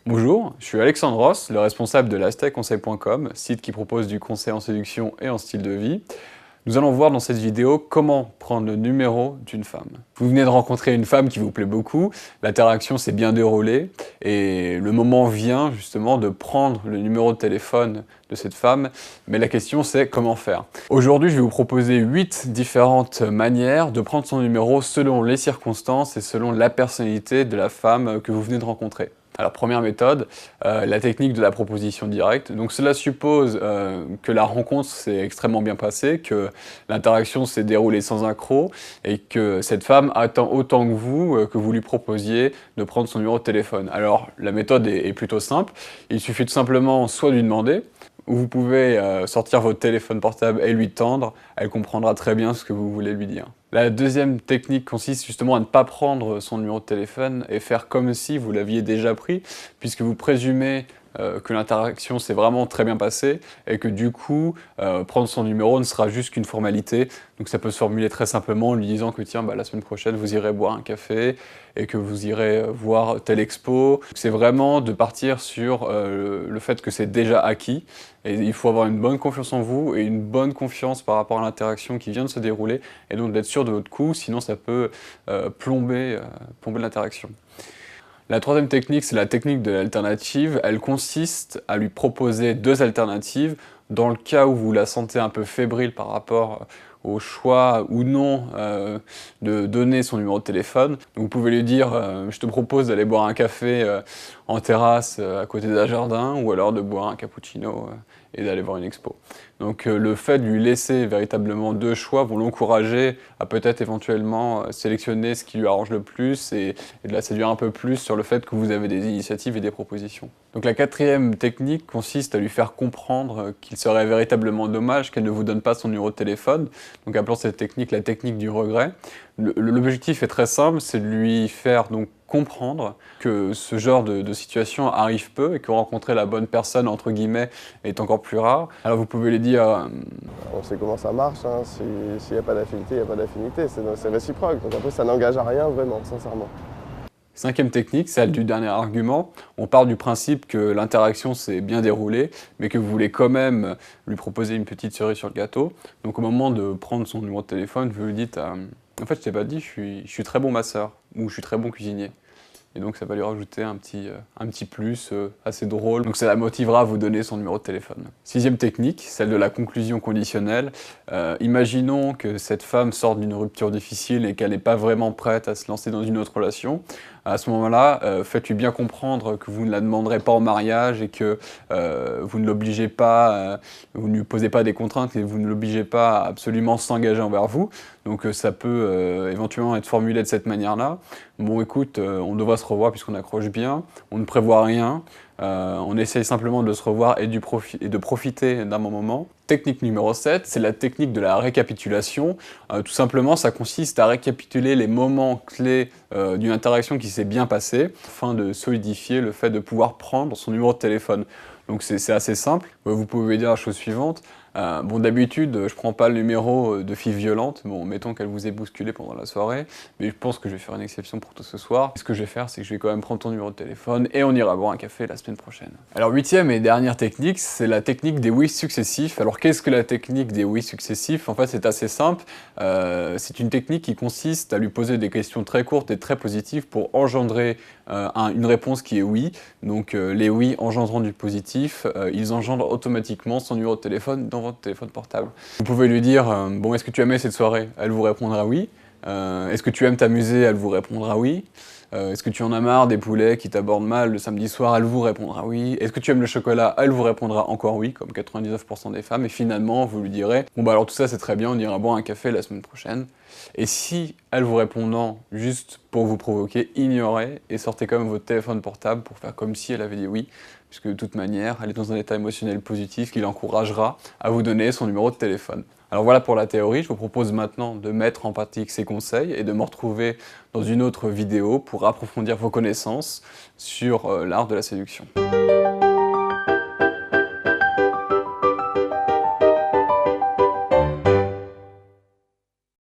Bonjour, je suis Alexandre Ross, le responsable de l'aztecconseil.com, site qui propose du conseil en séduction et en style de vie. Nous allons voir dans cette vidéo comment prendre le numéro d'une femme. Vous venez de rencontrer une femme qui vous plaît beaucoup, l'interaction s'est bien déroulée et le moment vient justement de prendre le numéro de téléphone de cette femme, mais la question c'est comment faire. Aujourd'hui, je vais vous proposer 8 différentes manières de prendre son numéro selon les circonstances et selon la personnalité de la femme que vous venez de rencontrer. Alors première méthode, la technique de la proposition directe. Donc cela suppose que la rencontre s'est extrêmement bien passée, que l'interaction s'est déroulée sans accroc et que cette femme attend autant que vous lui proposiez de prendre son numéro de téléphone. Alors la méthode est plutôt simple, il suffit tout simplement soit de lui demander, ou vous pouvez sortir votre téléphone portable et lui tendre, elle comprendra très bien ce que vous voulez lui dire. La deuxième technique consiste justement à ne pas prendre son numéro de téléphone et faire comme si vous l'aviez déjà pris, puisque vous présumez que l'interaction s'est vraiment très bien passée et que du coup, prendre son numéro ne sera juste qu'une formalité. Donc ça peut se formuler très simplement en lui disant que tiens, la semaine prochaine, vous irez boire un café et que vous irez voir telle expo. C'est vraiment de partir sur le fait que c'est déjà acquis et il faut avoir une bonne confiance en vous et une bonne confiance par rapport à l'interaction qui vient de se dérouler et donc d'être sûr de votre coup, sinon ça peut plomber l'interaction. La troisième technique, c'est la technique de l'alternative. Elle consiste à lui proposer deux alternatives dans le cas où vous la sentez un peu fébrile par rapport au choix ou non de donner son numéro de téléphone. Donc vous pouvez lui dire je te propose d'aller boire un café en terrasse à côté d'un jardin ou alors de boire un cappuccino et d'aller voir une expo. Donc le fait de lui laisser véritablement deux choix vont l'encourager à peut-être éventuellement sélectionner ce qui lui arrange le plus et de la séduire un peu plus sur le fait que vous avez des initiatives et des propositions. Donc la quatrième technique consiste à lui faire comprendre qu'il serait véritablement dommage qu'elle ne vous donne pas son numéro de téléphone. Donc appelons cette technique la technique du regret. L'objectif est très simple, c'est de lui faire donc comprendre que ce genre de situation arrive peu et que rencontrer la bonne personne, entre guillemets, est encore plus rare. Alors vous pouvez lui dire... On sait comment ça marche, hein. S'il n'y a pas d'affinité, il n'y a pas d'affinité, c'est réciproque. Donc après, ça n'engage à rien vraiment, sincèrement. Cinquième technique, celle du dernier argument. On part du principe que l'interaction s'est bien déroulée, mais que vous voulez quand même lui proposer une petite cerise sur le gâteau. Donc au moment de prendre son numéro de téléphone, vous lui dites en fait, je t'ai pas dit, je suis très bon masseur, ou je suis très bon cuisinier. Et donc ça va lui rajouter un petit plus assez drôle. Donc ça la motivera à vous donner son numéro de téléphone. Sixième technique, celle de la conclusion conditionnelle. Imaginons que cette femme sorte d'une rupture difficile et qu'elle n'est pas vraiment prête à se lancer dans une autre relation. À ce moment-là, faites-lui bien comprendre que vous ne la demanderez pas en mariage et que vous ne l'obligez pas, vous ne lui posez pas des contraintes et vous ne l'obligez pas à absolument s'engager envers vous. Donc ça peut éventuellement être formulé de cette manière-là. Bon écoute, on devrait se revoir puisqu'on accroche bien, on ne prévoit rien, on essaye simplement de se revoir et de profiter d'un bon moment. Technique numéro 7, c'est la technique de la récapitulation. Tout simplement, ça consiste à récapituler les moments clés d'une interaction qui s'est bien passée, afin de solidifier le fait de pouvoir prendre son numéro de téléphone. Donc c'est assez simple, vous pouvez dire la chose suivante. Bon, d'habitude, je prends pas le numéro de fille violente, bon, mettons qu'elle vous ait bousculé pendant la soirée, mais je pense que je vais faire une exception pour toi ce soir. Ce que je vais faire, c'est que je vais quand même prendre ton numéro de téléphone et on ira boire un café la semaine prochaine. Alors, huitième et dernière technique, c'est la technique des oui successifs. Alors, qu'est-ce que la technique des oui successifs? En fait, c'est assez simple. C'est une technique qui consiste à lui poser des questions très courtes et très positives pour engendrer une réponse qui est oui. Donc, les oui engendrant du positif, ils engendrent automatiquement son numéro de téléphone dans votre téléphone portable. Vous pouvez lui dire bon, est-ce que tu as aimé cette soirée? Elle vous répondra oui. Est-ce que tu aimes t'amuser? Elle vous répondra oui. Est-ce que tu en as marre des poulets qui t'abordent mal le samedi soir? Elle vous répondra oui. Est-ce que tu aimes le chocolat? Elle vous répondra encore oui, comme 99% des femmes. Et finalement, vous lui direz bon alors tout ça c'est très bien, on ira boire un café la semaine prochaine. Et si elle vous répond non, juste pour vous provoquer, ignorez et sortez quand même votre téléphone portable pour faire comme si elle avait dit oui, puisque de toute manière, elle est dans un état émotionnel positif qui l'encouragera à vous donner son numéro de téléphone. Alors voilà pour la théorie, je vous propose maintenant de mettre en pratique ces conseils et de me retrouver dans une autre vidéo pour approfondir vos connaissances sur l'art de la séduction.